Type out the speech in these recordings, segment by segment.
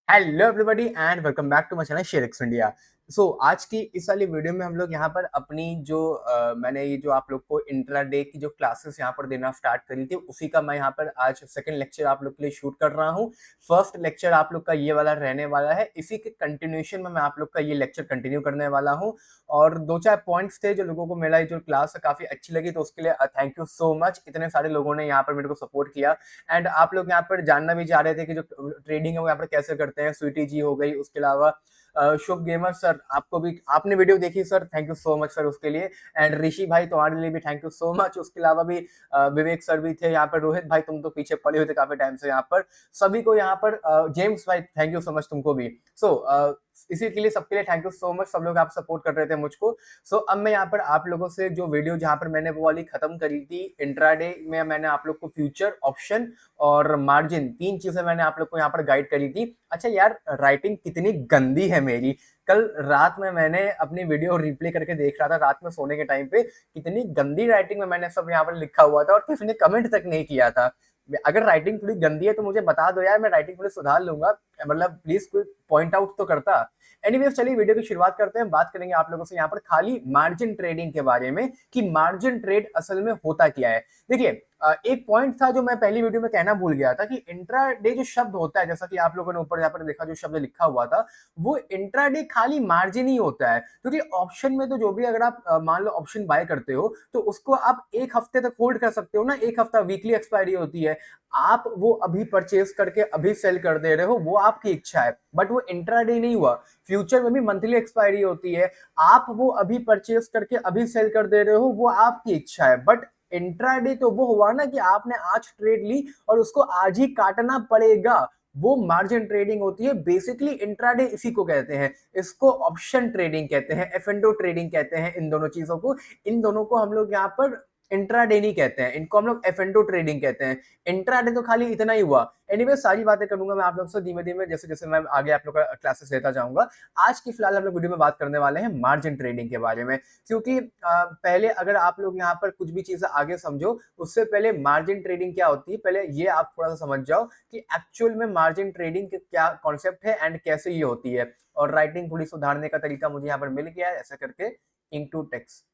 Hello everybody and welcome back to my channel ShareX India. आज की इस वाली वीडियो में हम लोग यहाँ पर अपनी जो मैंने ये जो आप लोग को इंट्राडे की जो क्लासेस यहाँ पर देना स्टार्ट करी थी, उसी का मैं यहाँ पर आज सेकंड लेक्चर आप लोग के लिए शूट कर रहा हूँ। फर्स्ट लेक्चर आप लोग का ये वाला रहने वाला है, इसी के कंटिन्यूएशन में मैं आप लोग का ये लेक्चर कंटिन्यू करने वाला हूँ। और दो चार पॉइंट्स थे जो लोगों को मेरा ये जो क्लास है काफी अच्छी लगी, तो उसके लिए थैंक यू सो मच। इतने सारे लोगों ने यहाँ पर मेरे को सपोर्ट किया एंड आप लोग यहाँ पर जानना भी चाह रहे थे कि जो ट्रेडिंग है वो यहाँ पर कैसे करते हैं। स्वीटी जी हो गई, उसके अलावा शुभ गेमर सर, आपको भी आपने वीडियो देखी sir, thank you so much sir उसके लिए। एंड ऋषि भाई तुम्हारे लिए भी थैंक यू सो मच। उसके अलावा भी विवेक सर भी थे यहाँ पर, रोहित भाई तुम तो पीछे पड़े हुए थे काफी टाइम से यहाँ पर। सभी को यहाँ पर जेम्स भाई थैंक यू सो मच तुमको भी। इसी के लिए सबके लिए थैंक यू सो मच, सब लोग आप सपोर्ट कर रहे थे मुझको। अब मैं यहाँ पर आप लोगों से जो वीडियो जहाँ पर मैंने वो वाली खत्म करी थी इंट्राडे में, मैंने आप लोग को फ्यूचर ऑप्शन और मार्जिन तीन चीजें मैंने आप लोग को यहाँ पर गाइड करी थी। अच्छा यार, राइटिंग कितनी गंदी है मेरी। कल रात में मैंने अपनी वीडियो रिप्ले करके देख रहा था रात में सोने के टाइम पे, कितनी गंदी राइटिंग में मैंने सब यहाँ पर लिखा हुआ था और किसी ने कमेंट तक नहीं किया था। अगर राइटिंग थोड़ी गंदी है तो मुझे बता दो यार, मैं राइटिंग थोड़ी सुधार लूंगा। मतलब प्लीज कोई पॉइंट आउट तो करता। एनीवेज चलिए वीडियो की शुरुआत करते हैं। बात करेंगे आप लोगों से यहाँ पर खाली मार्जिन ट्रेडिंग के बारे में कि मार्जिन ट्रेड असल में होता क्या है। देखिए, एक पॉइंट था जो मैं पहली वीडियो में कहना भूल गया था कि इंट्राडे जो शब्द होता है, जैसा कि आप लोगों ने ऊपर यहाँ पर देखा जो शब्द लिखा हुआ था, वो इंट्राडे खाली मार्जिन ही होता है। क्योंकि ऑप्शन में तो जो भी अगर आप मान लो ऑप्शन बाय करते हो तो उसको आप एक हफ्ते तक होल्ड कर सकते हो ना। एक हफ्ता वीकली एक्सपायरी होती है, आप वो अभी परचेज करके अभी सेल कर दे रहे हो, वो आपकी इच्छा है। बट वो इंट्राडे नहीं हुआ। फ्यूचर में भी मंथली एक्सपायरी होती है, आप वो अभी परचेज करके अभी सेल कर दे रहे हो, वो आपकी इच्छा है। बट इंट्राडे तो वो हुआ ना कि आपने आज ट्रेड ली और उसको आज ही काटना पड़ेगा, वो मार्जिन ट्रेडिंग होती है। बेसिकली इंट्राडे इसी को कहते हैं, इसको ऑप्शन ट्रेडिंग कहते हैं, एफ&ओ ट्रेडिंग कहते हैं। इन दोनों चीजों को, इन दोनों को हम लोग यहाँ पर इंट्राडे नहीं कहते हैं, इनको हम लोग एफ&ओ ट्रेडिंग कहते हैं। इंट्राडे तो खाली इतना ही हुआ। एनीवे सारी बातें करूंगा मैं आप लोग से धीमे धीमे, जैसे जैसे मैं आगे आप लोग का क्लासेस लेता जाऊंगा। आज की फिलहाल हम लोग वीडियो में बात करने वाले हैं मार्जिन ट्रेडिंग के बारे में। क्योंकि पहले अगर आप लोग यहाँ पर कुछ भी चीजें आगे समझो, उससे पहले मार्जिन ट्रेडिंग क्या होती है पहले ये आप थोड़ा सा समझ जाओ कि एक्चुअल में मार्जिन ट्रेडिंग क्या कॉन्सेप्ट है एंड कैसे ये होती है। और राइटिंग थोड़ी सुधारने का तरीका मुझे यहाँ पर मिल गया है, ऐसा करके इनटू टेक्स्ट,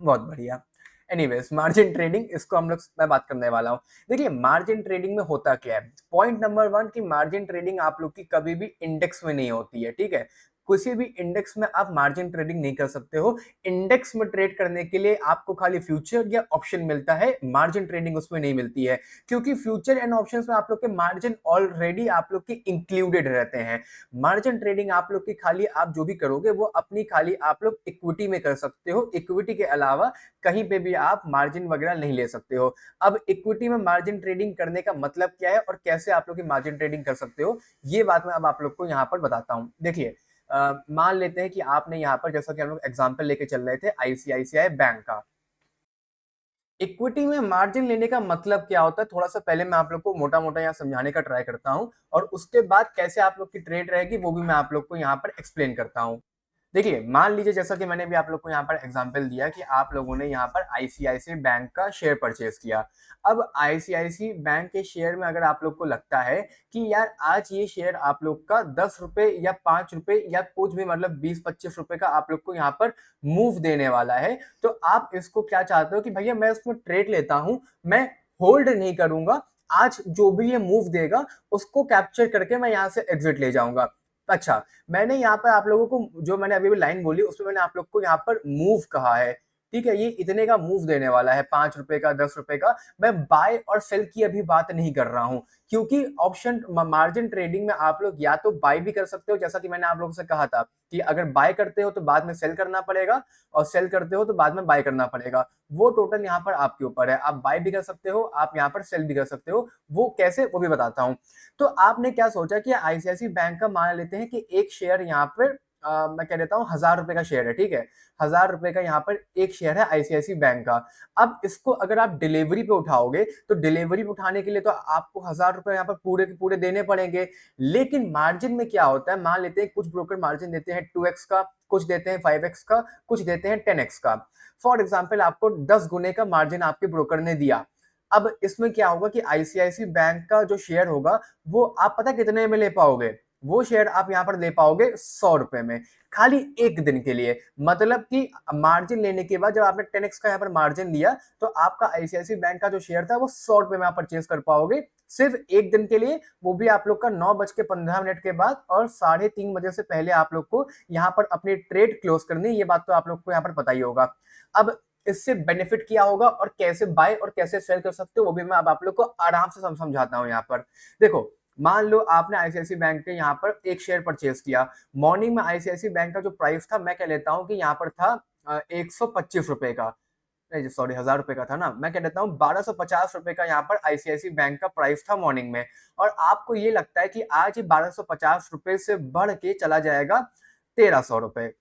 बहुत बढ़िया। एनीवेज मार्जिन ट्रेडिंग, इसको हम लोग मैं बात करने वाला हूँ। देखिए मार्जिन ट्रेडिंग में होता क्या है। पॉइंट नंबर वन कि मार्जिन ट्रेडिंग आप लोग की कभी भी इंडेक्स में नहीं होती है, ठीक है। किसी भी इंडेक्स में आप मार्जिन ट्रेडिंग नहीं कर सकते हो। इंडेक्स में ट्रेड करने के लिए आपको खाली फ्यूचर या ऑप्शन मिलता है, मार्जिन ट्रेडिंग उसमें नहीं मिलती है। क्योंकि फ्यूचर एंड ऑप्शंस में आप लोग के मार्जिन ऑलरेडी आप लोग के इंक्लूडेड रहते हैं। मार्जिन ट्रेडिंग आप लोग की खाली आप जो भी करोगे वो अपनी खाली आप लोग इक्विटी में कर सकते हो, इक्विटी के अलावा कहीं पे भी आप मार्जिन वगैरह नहीं ले सकते हो। अब इक्विटी में मार्जिन ट्रेडिंग करने का मतलब क्या है और कैसे आप लोग की मार्जिन ट्रेडिंग कर सकते हो, ये बात मैं अब आप लोग को यहाँ पर बताता हूँ। देखिए, मान लेते हैं कि आपने यहाँ पर, जैसा कि हम लोग एग्जाम्पल लेके चल रहे थे आईसीआईसीआई बैंक का, इक्विटी में मार्जिन लेने का मतलब क्या होता है, थोड़ा सा पहले मैं आप लोग को मोटा मोटा यहाँ समझाने का ट्राई करता हूँ और उसके बाद कैसे आप लोग की ट्रेड रहेगी वो भी मैं आप लोग को यहाँ पर एक्सप्लेन करता हूँ। देखिए मान लीजिए, जैसा कि मैंने भी आप लोग को यहाँ पर एग्जांपल दिया कि आप लोगों ने यहाँ पर आईसीआईसी बैंक का शेयर परचेज किया। अब आईसीआईसी बैंक के शेयर में अगर आप लोग को लगता है कि यार आज ये शेयर आप लोग का 10 रुपए या 5 रुपए या कुछ भी, मतलब 20-25 रुपए का आप लोग को यहाँ पर मूव देने वाला है, तो आप इसको क्या चाहते हो कि भैया मैं उसमें ट्रेड लेता हूँ, मैं होल्ड नहीं करूंगा, आज जो भी ये मूव देगा उसको कैप्चर करके मैं यहाँ से एग्जिट ले जाऊंगा। अच्छा, मैंने यहाँ पर आप लोगों को जो मैंने अभी भी लाइन बोली उसमें मैंने आप लोग को यहाँ पर मूव कहा है, ठीक है। ये इतने का मूव देने वाला है, 5 रुपए का, 10 रुपए का। मैं बाय और सेल की अभी बात नहीं कर रहा हूँ, क्योंकि ऑप्शन मार्जिन ट्रेडिंग में आप लोग या तो बाय भी कर सकते हो, जैसा कि मैंने आप लोगों से कहा था कि अगर बाय करते हो तो बाद में सेल करना पड़ेगा और सेल करते हो तो बाद में बाय करना पड़ेगा। वो टोटल यहाँ पर आपके ऊपर है, आप बाय भी कर सकते हो, आप यहाँ पर सेल भी कर सकते हो। वो कैसे वो भी बताता हूँ। तो आपने क्या सोचा कि आईसीआईसीआई बैंक का मान लेते हैं कि एक शेयर यहाँ पर मैं कह देता हूँ 1000 रुपए का शेयर है, ठीक है। 1000 रुपए का यहाँ पर एक शेयर है आईसीआईसीआई बैंक का। अब इसको अगर आप डिलीवरी पे उठाओगे तो डिलीवरी पे उठाने के लिए तो आपको 1000 रुपए यहाँ पर पूरे के पूरे देने पड़ेंगे। लेकिन मार्जिन में क्या होता है, मान लेते हैं कुछ ब्रोकर मार्जिन देते हैं 2x का, कुछ देते हैं 5x का, कुछ देते हैं 10x का। फॉर एग्जाम्पल आपको 10 गुने का मार्जिन आपके ब्रोकर ने दिया। अब इसमें क्या होगा कि आईसीआईसी बैंक का जो शेयर होगा वो आप पता कितने में ले पाओगे, वो शेयर आप यहाँ पर ले पाओगे 100 रुपए में, खाली एक दिन के लिए। मतलब कि मार्जिन लेने के बाद जब आपने 10x का यहाँ पर मार्जिन लिया, तो आपका आईसीआईसीआई बैंक का जो शेयर था वो 100 रुपए में आप परचेज कर पाओगे सिर्फ एक दिन के लिए, वो भी आप लोग का 9:15 के बाद, और 3:30 बजे से पहले आप लोग को यहाँ पर अपनी ट्रेड क्लोज करनी है। ये बात तो आप लोग को यहाँ पर पता ही होगा। अब इससे बेनिफिट क्या होगा और कैसे बाय और कैसे सेल कर सकते हो, वो भी मैं अब आप लोग को आराम से समझाता हूँ यहाँ पर। देखो, मान लो आपने आईसीआईसीआई बैंक के यहाँ पर एक शेयर परचेज किया। मॉर्निंग में आईसीआईसीआई बैंक का जो प्राइस था, मैं कह लेता हूँ कि यहाँ पर था 125 रुपए का, नहीं सॉरी 1000 रुपए का था ना, मैं कह देता हूँ 1250 रुपए का यहाँ पर आईसीआईसीआई बैंक का प्राइस था मॉर्निंग में। और आपको ये लगता है कि आज ही 1250 रुपए से बढ़ के चला जाएगा 1300 रुपए।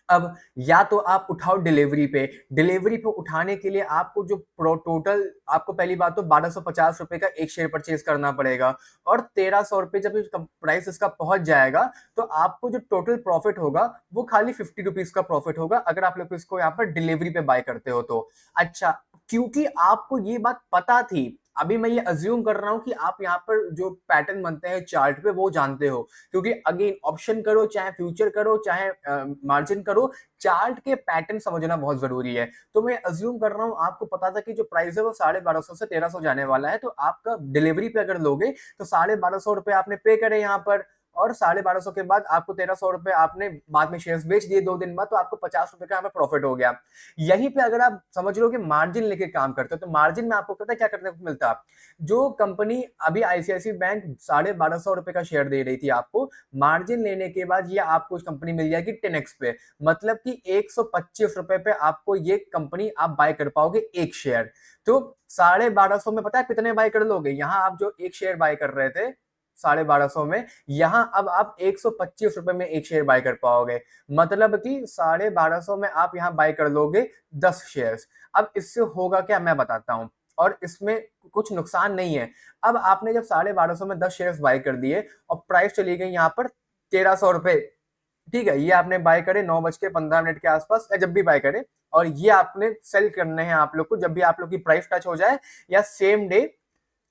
अब या तो आप उठाओ डिलीवरी पे, डिलीवरी पे उठाने के लिए आपको जो टोटल, आपको पहली बात तो 1250 रुपए का एक शेयर परचेज करना पड़ेगा, और 1300 रुपए जब प्राइस इसका पहुंच जाएगा, तो आपको जो टोटल प्रॉफिट होगा वो खाली 50 रुपीज का प्रॉफिट होगा, अगर आप लोग इसको यहाँ पर डिलीवरी पे बाय करते हो तो। अच्छा, क्योंकि आपको ये बात पता थी, अभी मैं ये अज्यूम कर रहा हूं कि आप यहाँ पर जो पैटर्न बनते हैं चार्ट पे वो जानते हो, क्योंकि अगेन ऑप्शन करो चाहे फ्यूचर करो चाहे मार्जिन करो, चार्ट के पैटर्न समझना बहुत जरूरी है। तो मैं अज्यूम कर रहा हूँ आपको पता था कि जो प्राइस है वो 1250 से 1300 जाने वाला है, तो आपका डिलीवरी पे अगर लोगे तो 1250 रुपए आपने पे करे यहाँ पर, और 1250 के बाद आपको 1300 रुपए आपने बाद में शेयर्स बेच दिए 2 दिन बाद, तो आपको 50 रुपए का यहाँ पे प्रॉफिट हो गया। यहीं पे अगर आप समझ लो कि मार्जिन लेके काम करते हो, तो मार्जिन में आपको पता है क्या करने को मिलता है। जो कंपनी अभी आईसीआईसीआई बैंक 1250 रुपए का शेयर दे रही थी आपको, मार्जिन लेने के बाद ये आपको कंपनी मिल जाएगी 10x पे, मतलब कि 125 रुपए पे आपको ये कंपनी आप बाय कर पाओगे एक शेयर। तो 1250 में पता है कितने बाय कर लोगे, यहाँ आप जो एक शेयर बाय कर रहे थे 1250 में, यहाँ अब आप 125 रुपए में एक शेयर बाय कर पाओगे, मतलब कि 1250 में आप यहाँ बाय कर लोगे 10 शेयर्स। अब इससे होगा क्या मैं बताता हूँ, और इसमें कुछ नुकसान नहीं है। अब आपने जब 1250 में 10 शेयर्स बाय कर दिए और प्राइस चली गई यहाँ पर 1300 रुपए, ठीक है, ये आपने बाय करे 9:15 के आसपास, या जब भी बाय करे, और ये आपने सेल करने हैं आप लोग को जब भी आप लोग की प्राइस टच हो जाए, या सेम डे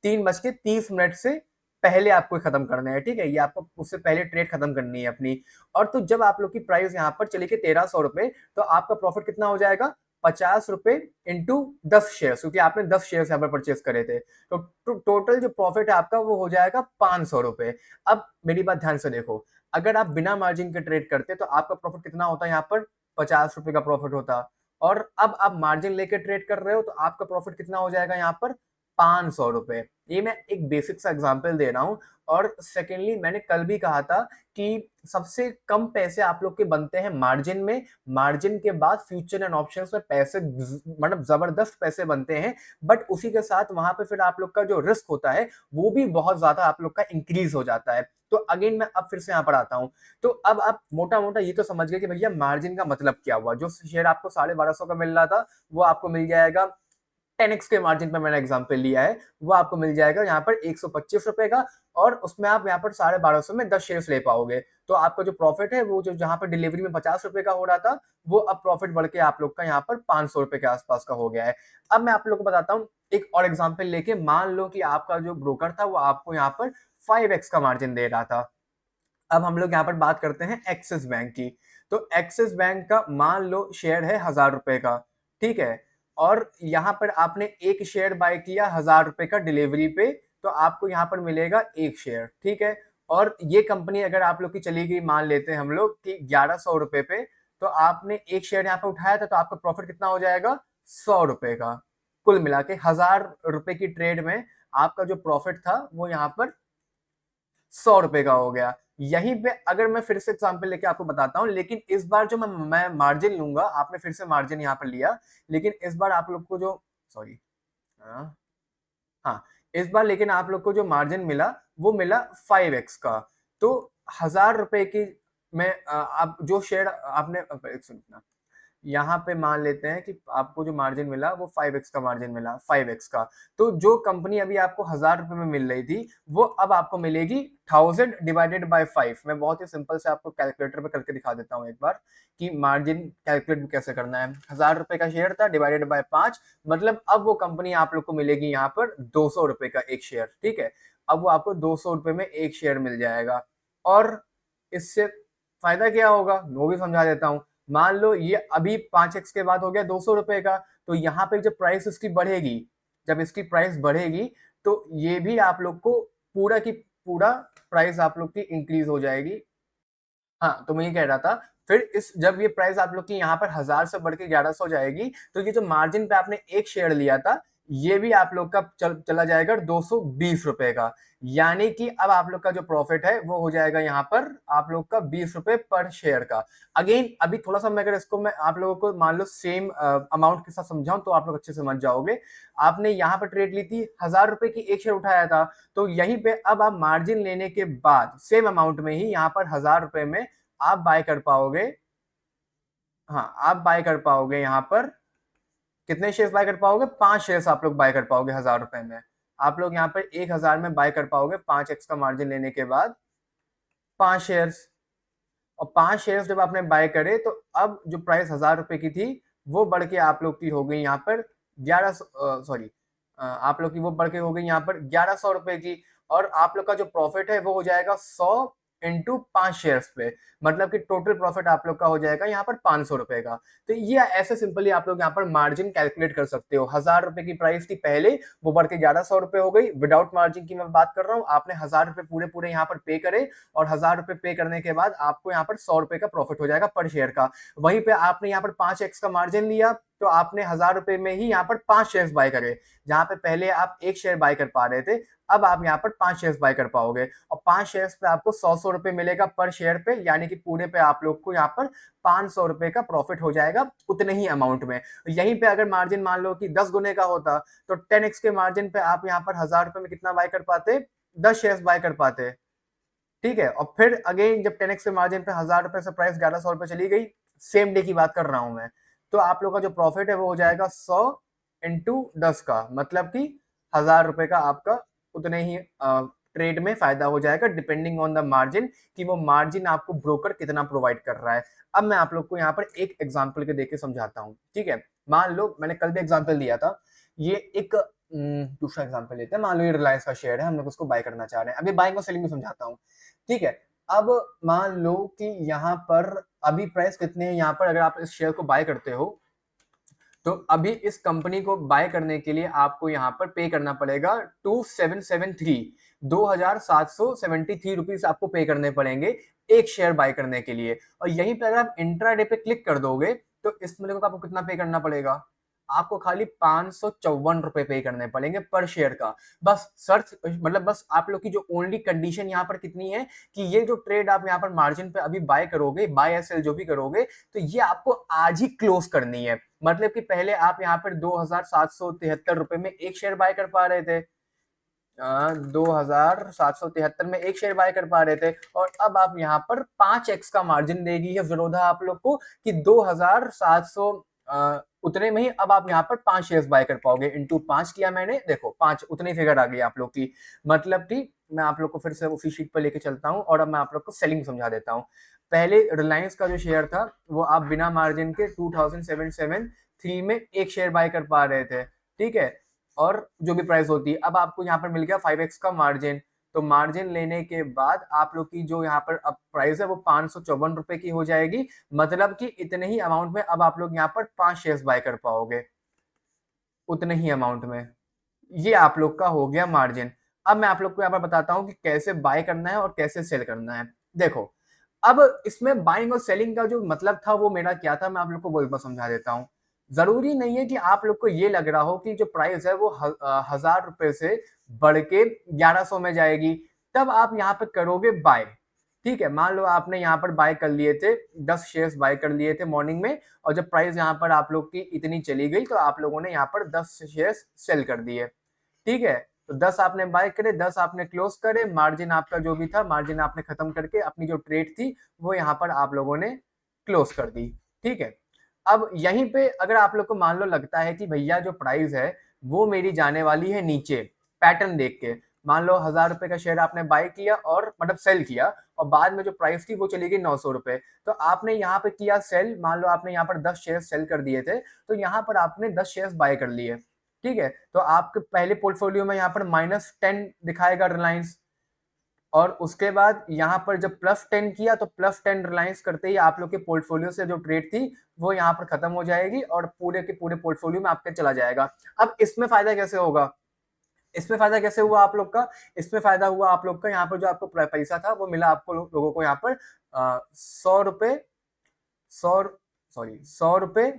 3:30 से पहले आपको खत्म करना है, ठीक है, ये आपको उससे पहले ट्रेड खत्म करनी है अपनी। और तो जब आप लोग की प्राइस यहाँ पर चली गई 1300 रुपए, तो आपका प्रॉफिट कितना हो जाएगा, 50 रुपए इंटू 10 शेयर, क्योंकि आपने 10 शेयर यहाँ पर परचेस करे थे, तो टोटल जो प्रॉफिट है आपका वो हो जाएगा 500 रुपए। अब मेरी बात ध्यान से देखो, अगर आप बिना मार्जिन के ट्रेड करते तो आपका प्रॉफिट कितना होता है, यहाँ पर 50 रुपए का प्रॉफिट होता, और अब आप मार्जिन लेके ट्रेड कर रहे हो तो आपका प्रॉफिट कितना हो जाएगा यहाँ पर 500 रुपए। ये मैं एक बेसिक सा एग्जांपल दे रहा हूँ। और सेकेंडली, मैंने कल भी कहा था कि सबसे कम पैसे आप लोग के बनते हैं मार्जिन में, मार्जिन के बाद फ्यूचर एंड ऑप्शंस में पैसे मतलब जबरदस्त पैसे बनते हैं, बट उसी के साथ वहां पे फिर आप लोग का जो रिस्क होता है वो भी बहुत ज्यादा आप लोग का इंक्रीज हो जाता है। तो अगेन मैं अब फिर से यहाँ पर आता हूँ। तो अब आप मोटा मोटा ये तो समझ गए कि भैया मार्जिन का मतलब क्या हुआ, जो शेयर आपको 1250 का मिल रहा था वो आपको मिल जाएगा 10x के मार्जिन पे, मैंने एग्जांपल लिया है, वो आपको मिल जाएगा यहाँ पर 125 रुपए का, और उसमें आप यहाँ पर 1250 में 10 शेयर्स ले पाओगे। तो आपका जो प्रॉफिट है वो जो जहाँ पर डिलीवरी में 50 रुपए का हो रहा था, वो अब प्रॉफिट बढ़ के आप लोग का यहाँ पर 500 रुपए के आसपास का हो गया है। अब मैं आप लोग को बताता हूँ एक और एग्जाम्पल लेके, मान लो कि आपका जो ब्रोकर था वो आपको यहाँ पर 5x का मार्जिन दे रहा था। अब हम लोग यहाँ पर बात करते हैं एक्सिस बैंक की। तो एक्सिस बैंक का मान लो शेयर है 1000 रुपए का, ठीक है, और यहाँ पर आपने एक शेयर बाय किया 1000 रुपए का डिलीवरी पे, तो आपको यहाँ पर मिलेगा एक शेयर, ठीक है। और ये कंपनी अगर आप लोग की चली गई, मान लेते हैं हम लोग कि 1100 रुपए पे, तो आपने एक शेयर यहाँ पे उठाया था, तो आपका प्रॉफिट कितना हो जाएगा, 100 रुपए का। कुल मिला के 1000 रुपए की ट्रेड में आपका जो प्रॉफिट था वो यहाँ पर 100 रुपए का हो गया। यहीं पे अगर मैं फिर से एग्जांपल लेके आपको बताता हूँ, लेकिन इस बार जो मैं मार्जिन लूंगा, आपने फिर से मार्जिन यहाँ पर लिया, लेकिन इस बार आप लोग को जो, सॉरी, हाँ हाँ, इस बार लेकिन आप लोग को जो मार्जिन मिला वो मिला 5x का। तो 1000 रुपए की में आप जो शेयर आपने, एक सुनिए ना, यहाँ पे मान लेते हैं कि आपको जो मार्जिन मिला वो 5x का मार्जिन मिला, 5x का। तो जो कंपनी अभी आपको 1000 रुपए में मिल रही थी, वो अब आपको मिलेगी 1000 डिवाइडेड बाय 5। मैं बहुत ही सिंपल से आपको कैलकुलेटर पे करके दिखा देता हूँ एक बार कि मार्जिन कैलकुलेट कैसे करना है। 1000 रुपए का शेयर था, डिवाइडेड बाय 5, मतलब अब वो कंपनी आप लोग को मिलेगी यहाँ पर 200 रुपए का एक शेयर, ठीक है। अब वो आपको 200 रुपए में एक शेयर मिल जाएगा। और इससे फायदा क्या होगा वो भी समझा देता हूँ। मान लो ये अभी 5x के बाद हो गया 200 रुपए का, तो यहाँ पे जब प्राइस इसकी बढ़ेगी, जब इसकी प्राइस बढ़ेगी तो ये भी आप लोग को पूरा की पूरा प्राइस आप लोग की इंक्रीज हो जाएगी। हाँ, तो मैं ये कह रहा था, फिर इस जब ये प्राइस आप लोग की यहाँ पर 1000 से बढ़ के 1100 जाएगी, तो ये जो मार्जिन पे आपने एक शेयर लिया था, ये भी आप लोग का चला जाएगा 220 रुपए का। यानी कि अब आप लोग का जो प्रॉफिट है वो हो जाएगा यहाँ पर आप लोग का 20 रुपए पर शेयर का। अगेन अभी थोड़ा सा मैं अगर इसको मैं आप लोगों को मान लो सेम अमाउंट के साथ समझाऊं तो आप लोग अच्छे से समझ जाओगे। आपने यहाँ पर ट्रेड ली थी, 1000 रुपए की एक शेयर उठाया था, तो यहीं पे अब आप मार्जिन लेने के बाद सेम अमाउंट में ही यहाँ पर 1000 रुपए में आप बाय कर पाओगे। हाँ, आप बाय कर पाओगे यहाँ पर कितने शेयर्स बाय कर पाओगे? 5 शेयर्स आप लोग बाय कर पाओगे 1000 रुपए में। आप लोग यहाँ पर 1000 में बाय कर पाओगे 5x का मार्जिन लेने के बाद 5 शेयर्स। और 5 शेयर्स जब आपने बाय करे तो अब जो प्राइस 1000 रुपए की थी वो बढ़ के आप लोग की हो गई यहाँ पर 1100 सॉरी आप लोग की वो बढ़ के हो गई यहाँ पर 1100 रुपए की। और आप लोग का जो प्रॉफिट है वो हो जाएगा 100 इंटू 5 शेयर्स पे, मतलब कि टोटल प्रॉफिट आप लोग का हो जाएगा यहाँ पर 500 रुपए का। तो ये ऐसे सिंपली आप लोग यहाँ पर मार्जिन कैलकुलेट कर सकते हो। 1000 रुपए की प्राइस थी पहले, वो बढ़ के 1100 रुपए हो गई। विदाउट मार्जिन की मैं बात कर रहा हूँ, आपने 1000 रुपए पूरे पूरे यहाँ पर पे करे और 1000 रुपए पे करने के बाद आपको यहाँ पर 100 रुपए का प्रॉफिट हो जाएगा पर शेयर का। वहीं पे आपने यहाँ पर 5x का मार्जिन लिया, तो आपने 1000 रुपए में ही यहाँ पर 5 शेयर्स बाय करे। जहां पे पहले आप एक शेयर बाय कर पा रहे थे, अब आप यहाँ पर 5 शेयर्स बाय कर पाओगे और 5 शेयर्स पे आपको 100 रुपए मिलेगा पर शेयर पे, यानी कि पूरे पे आप लोग को यहाँ पर 500 रुपए का प्रॉफिट हो जाएगा उतने ही अमाउंट में। यहीं पे अगर मार्जिन मान लो कि 10 गुने का होता तो 10x के मार्जिन पे आप यहाँ पर 1000 रुपए में कितना बाय कर पाते? 10 शेयर्स बाय कर पाते। ठीक है, और फिर अगेन जब 10x के मार्जिन पे 1000 रुपए से प्राइस 1100 रुपए चली गई, सेम डे की बात कर रहा हूं मैं, तो आप लोग का जो प्रॉफिट है वो हो जाएगा 100 इंटू 10 का, मतलब कि 1000 रुपए का आपका उतने ही ट्रेड में फायदा हो जाएगा, डिपेंडिंग ऑन द मार्जिन, कि वो मार्जिन आपको ब्रोकर कितना प्रोवाइड कर रहा है। अब मैं आप लोग को यहाँ पर एक एग्जाम्पल के देके समझाता हूँ। ठीक है, मान लो मैंने कल भी एग्जाम्पल दिया था, ये एक दूसरा एग्जाम्पल लेते हैं। मान लो ये रिलायंस का शेयर है, हम लोग उसको बाय करना चाह रहे हैं। अभी बाइंग और सेलिंग में समझाता हूँ। ठीक है, अब मान लो कि यहाँ पर अभी प्राइस कितने हैं, यहाँ पर अगर आप इस शेयर को बाय करते हो तो अभी इस कंपनी को बाय करने के लिए आपको यहाँ पर पे करना पड़ेगा 2773 2773 रुपीज आपको पे करने पड़ेंगे एक शेयर बाय करने के लिए। और यहीं पर अगर आप इंट्राडे पे क्लिक कर दोगे तो इसमें देखो आपको कितना पे करना पड़ेगा, आपको खाली 554 रुपए पे करने पड़ेंगे पर शेयर का। बस सर्च मतलब बस आप लोग की जो ओनली कंडीशन यहाँ पर कितनी है कि ये जो ट्रेड आप यहाँ पर मार्जिन पे अभी बाय करोगे, बाय या सेल जो भी करोगे, तो ये आपको आज ही क्लोज करनी है। मतलब कि पहले आप यहाँ पर 2773 रुपए में एक शेयर बाय कर पा रहे थे, 2773 में एक शेयर बाय कर पा रहे थे, और अब आप यहाँ पर 5x का मार्जिन देगी है विरोधा आप लोग को कि 2700 उतने में ही अब आप यहाँ पर 5 शेयर्स बाय कर पाओगे। इंटू 5 किया मैंने, देखो 5 उतनी फिगर आ गई आप लोग की। मतलब कि मैं आप लोग को फिर से उसी शीट पर लेके चलता हूँ और अब मैं आप लोग को सेलिंग समझा देता हूँ। पहले रिलायंस का जो शेयर था वो आप बिना मार्जिन के 2773 में एक शेयर बाय कर पा रहे थे। ठीक है, और जो भी प्राइस होती है, अब आपको यहाँ पर मिल गया 5x का मार्जिन। तो मार्जिन लेने के बाद आप लोग की जो यहाँ पर अब प्राइस है वो 554 रुपए की हो जाएगी। मतलब कि इतने ही अमाउंट में अब आप लोग यहाँ पर 5 शेयर्स बाय कर पाओगे उतने ही अमाउंट में। ये आप लोग का हो गया मार्जिन। अब मैं आप लोग को यहाँ पर बताता हूँ कि कैसे बाय करना है और कैसे सेल करना है। देखो, अब इसमें बाइंग और सेलिंग का जो मतलब था वो मेरा क्या था, मैं आप लोग को वो एक बार समझा देता हूँ। जरूरी नहीं है कि आप लोग को ये लग रहा हो कि जो प्राइस है वो 1000 रुपए से बढ़ के 1100 में जाएगी, तब आप यहाँ पे करोगे बाय। ठीक है, मान लो आपने यहाँ पर बाय कर लिए थे, 10 शेयर्स बाय कर लिए थे मॉर्निंग में, और जब प्राइस यहाँ पर आप लोग की इतनी चली गई तो आप लोगों ने यहाँ पर 10 शेयर्स सेल कर दिए। ठीक है, तो 10 आपने बाय करे, 10 आपने क्लोज करे, मार्जिन आपका जो भी था मार्जिन आपने खत्म करके अपनी जो ट्रेड थी वो यहाँ पर आप लोगों ने क्लोज कर दी। ठीक है, अब यहीं पे अगर आप लोग को मान लो लगता है कि भैया जो प्राइस है वो मेरी जाने वाली है नीचे, पैटर्न देख के, मान लो 1000 रुपए का शेयर आपने बाय किया और मतलब सेल किया, और बाद में जो प्राइस थी वो चली गई 900 रुपए, तो आपने यहाँ पे किया सेल, मान लो आपने यहाँ पर 10 शेयर सेल कर दिए थे, तो यहाँ पर आपने 10 शेयर बाय कर लिए। ठीक है, तो आपके पहले पोर्टफोलियो में यहाँ पर -10 दिखाएगा रिलायंस, और उसके बाद यहाँ पर जब +10 किया तो +10 रिलायंस करते ही आप लोग के पोर्टफोलियो से जो ट्रेड थी वो यहाँ पर खत्म हो जाएगी और पूरे के पूरे पोर्टफोलियो में आपके चला जाएगा। अब इसमें फायदा कैसे होगा? इसमें फायदा कैसे हुआ आप लोग का? इसमें फायदा हुआ आप लोग का, यहाँ पर जो आपको पैसा था वो मिला आपको लोगों को यहाँ पर 100 रुपए 100 सॉरी 100 रुपए।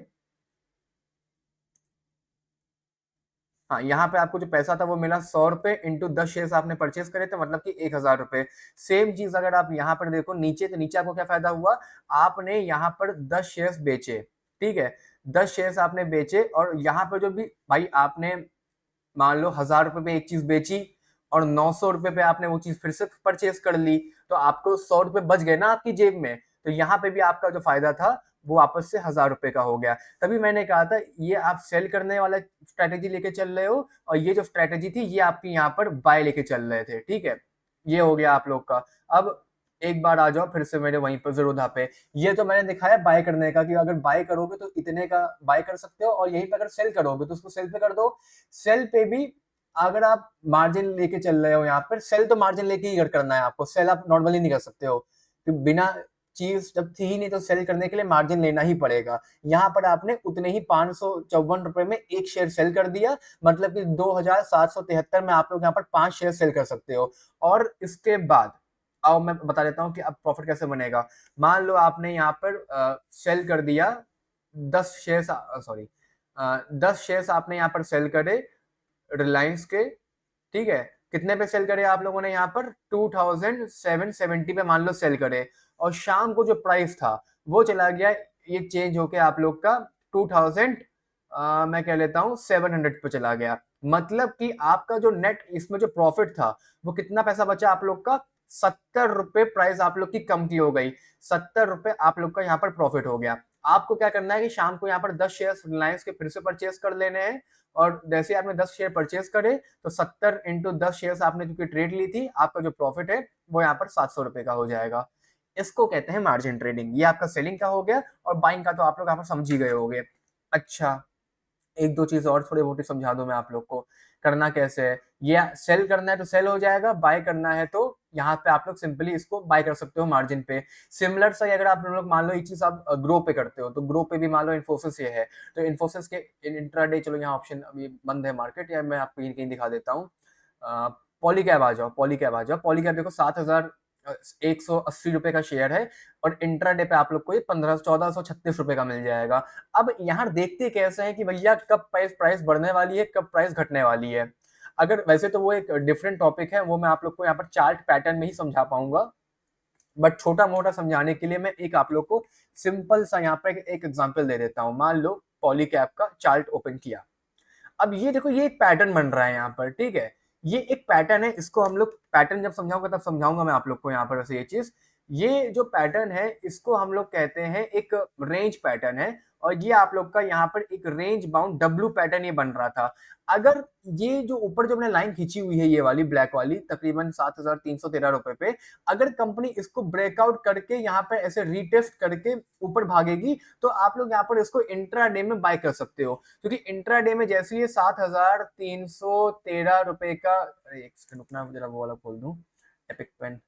हाँ, यहाँ पे आपको जो पैसा था वो मिला 100 रुपए इंटू 10 शेयर्स आपने परचेज करे थे, मतलब कि 1000 रुपए। सेम चीज अगर आप यहाँ पर देखो नीचे, तो नीचे आपको क्या फायदा हुआ? आपने यहाँ पर 10 शेयर्स बेचे, ठीक है, 10 शेयर्स आपने बेचे और यहाँ पर जो भी भाई आपने मान लो 1000 रुपए पे एक चीज बेची और 900 रुपए पे आपने वो चीज फिर से परचेज कर ली, तो आपको 100 रुपए बच गए ना आपकी जेब में। तो यहाँ पे भी आपका जो फायदा था वो वापस से 1000 रुपए का हो गया। तभी मैंने कहा था ये आप सेल करने वाला स्ट्रैटेजी लेके चल रहे हो और ये जो स्ट्रैटेजी थी ये आपकी यहाँ पर बाय लेके चल रहे थे, ठीक है। ये हो गया आप लोग का। अब एक बार आ जाओ फिर से मेरे वहीं पर ज़ीरोधा पे। ये तो मैंने दिखाया बाय करने का कि अगर बाय करोगे तो इतने का बाय कर सकते हो और यहीं पे अगर सेल करोगे तो उसको सेल पे कर दो। सेल पे भी अगर आप मार्जिन लेके चल रहे हो यहाँ पर, सेल तो मार्जिन लेके ही करना है आपको, सेल आप नॉर्मली नहीं कर सकते हो। तो बिना चीज जब थी ही नहीं तो सेल करने के लिए मार्जिन लेना ही पड़ेगा। यहाँ पर आपने उतने ही 554 रुपए में एक शेयर सेल कर दिया, मतलब कि 2773 में आप लोग यहाँ पर 5 शेयर सेल कर सकते हो। और इसके बाद अब मैं बता देता हूँ कि अब प्रॉफिट कैसे बनेगा। मान लो आपने यहाँ पर सेल कर दिया 10 शेयर, सॉरी 10 शेयर्स आपने यहाँ पर सेल करे रिलायंस के, ठीक है। कितने पे सेल करे आप लोगों ने? यहाँ पर 2770 पे मान लो सेल करे और शाम को जो प्राइस था वो चला गया, ये चेंज होके आप लोग का 2000 मैं कह लेता हूँ 700 पे चला गया। मतलब कि आपका जो नेट इसमें जो प्रॉफिट था वो कितना पैसा बचा आप लोग का? 70 रुपए प्राइस आप लोग की कम की हो गई, 70 रुपए आप लोग का यहाँ पर प्रॉफिट हो गया। आपको क्या करना है कि शाम को यहाँ पर 10 शेयर रिलायंस के फिर से परचेज कर लेने हैं और जैसे आपने 10 शेयर परचेज करे तो 70 इंटू 10 शेयर आपने क्योंकि ट्रेड ली थी, आपका जो प्रॉफिट है वो यहाँ पर 700 रुपए का हो जाएगा। इसको कहते हैं मार्जिन ट्रेडिंग। ये आपका सेलिंग का हो गया और बाइंग का तो आप लोग यहाँ पर समझ ही गए होंगे। अच्छा, एक दो चीज और थोड़ी मोटी समझा दूं मैं आप लोग को, करना कैसे है। ये सेल करना है तो सेल हो जाएगा, बाय करना है तो यहाँ पे आप लोग सिंपली इसको बाय कर सकते हो मार्जिन पे। सिमिलर सा अगर आप लोग मान लो एक चीज आप ग्रो पे करते हो तो ग्रो पे भी मान लो इन्फोसिस ये है, तो इन्फोसिस के इंट्राडे, चलो यहाँ ऑप्शन अभी बंद है मार्केट, या मैं आपको कहीं दिखा देता हूँ। पॉलीकैब आ जाओ, पॉलीकैब आ जाओ, पॉलीकैब देखो 7180 रुपए का शेयर है और इंट्राडे पे आप लोग को ये 1436 रुपए का मिल जाएगा। अब यहाँ देखते कैसे हैं कि भैया कब प्राइस बढ़ने वाली है, कब प्राइस घटने वाली है। अगर वैसे तो वो एक डिफरेंट टॉपिक है, वो मैं आप लोग को यहाँ पर चार्ट पैटर्न में ही समझा पाऊंगा, बट छोटा मोटा समझाने के लिए मैं एक आप लोग को सिंपल सा यहाँ पे एक एग्जांपल दे देता हूँ। मान लो पॉलीकैब का चार्ट ओपन किया, अब ये देखो ये एक पैटर्न बन रहा है यहाँ पर, ठीक है। ये एक पैटर्न है, इसको हम लोग पैटर्न जब समझाऊंगा तब समझाऊंगा मैं आप लोग को यहाँ पर। वैसे ये चीज, ये जो पैटर्न है इसको हम लोग कहते हैं एक रेंज पैटर्न है और ये आप लोग का यहाँ पर एक रेंज बाउंड डब्ल्यू पैटर्न ये बन रहा था। अगर ये जो ऊपर जो हमने लाइन खींची हुई है ये वाली ब्लैक वाली तकरीबन 7313 रुपए पे, अगर कंपनी इसको ब्रेकआउट करके यहाँ पर ऐसे रीटेस्ट करके ऊपर भागेगी तो आप लोग यहाँ पर इसको इंट्राडे में बाय कर सकते हो, क्योंकि इंट्राडे में जैसे ये 7313 रुपए का, एक सेकंड रुकना जरा वो वाला खोल दूं एपिक पेन।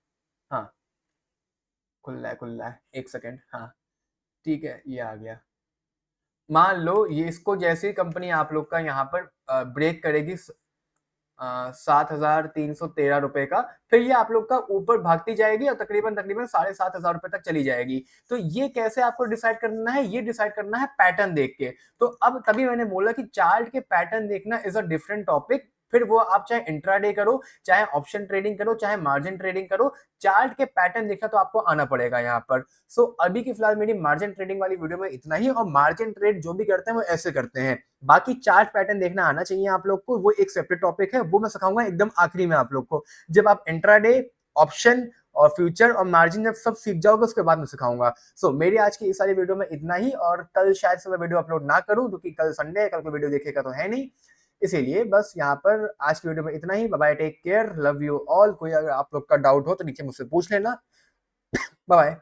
हाँ, खुल रहा है, एक सेकंड। हाँ ठीक है, ये आ गया। मान लो ये इसको जैसे ही कंपनी आप लोग का यहाँ पर ब्रेक करेगी 7313 रुपए का, फिर ये आप लोग का ऊपर भागती जाएगी और तकरीबन तकरीबन 7500 रुपए तक चली जाएगी। तो ये कैसे आपको डिसाइड करना है? ये डिसाइड करना है पैटर्न देख के। तो अब तभी मैंने बोला कि चार्ट के पैटर्न देखना इज अ डिफरेंट टॉपिक। फिर वो आप चाहे इंट्राडे करो, चाहे ऑप्शन ट्रेडिंग करो, चाहे मार्जिन ट्रेडिंग करो, चार्ट के पैटर्न देखना तो आपको आना पड़ेगा यहाँ पर। सो अभी की फिलहाल मेरी मार्जिन ट्रेडिंग वाली वीडियो में इतना ही, और मार्जिन ट्रेड जो भी करते हैं वो ऐसे करते हैं। बाकी चार्ट पैटर्न देखना आना चाहिए आप लोग को, वो एक सेपरेट टॉपिक है, वो मैं सिखाऊंगा एकदम आखिरी में आप लोग को, जब आप इंट्राडे, ऑप्शन और फ्यूचर और मार्जिन जब सब सीख जाओगे उसके बाद मैं सिखाऊंगा। सो मेरी आज की इस सारी वीडियो में इतना ही, और कल शायद से मैं वीडियो अपलोड ना करूं क्योंकि कल संडे है, कल को वीडियो देखेगा तो है नहीं, इसीलिए बस यहाँ पर आज की वीडियो में इतना ही। Bye bye, take care, love you all. कोई अगर आप लोग का डाउट हो तो नीचे मुझसे पूछ लेना। Bye bye.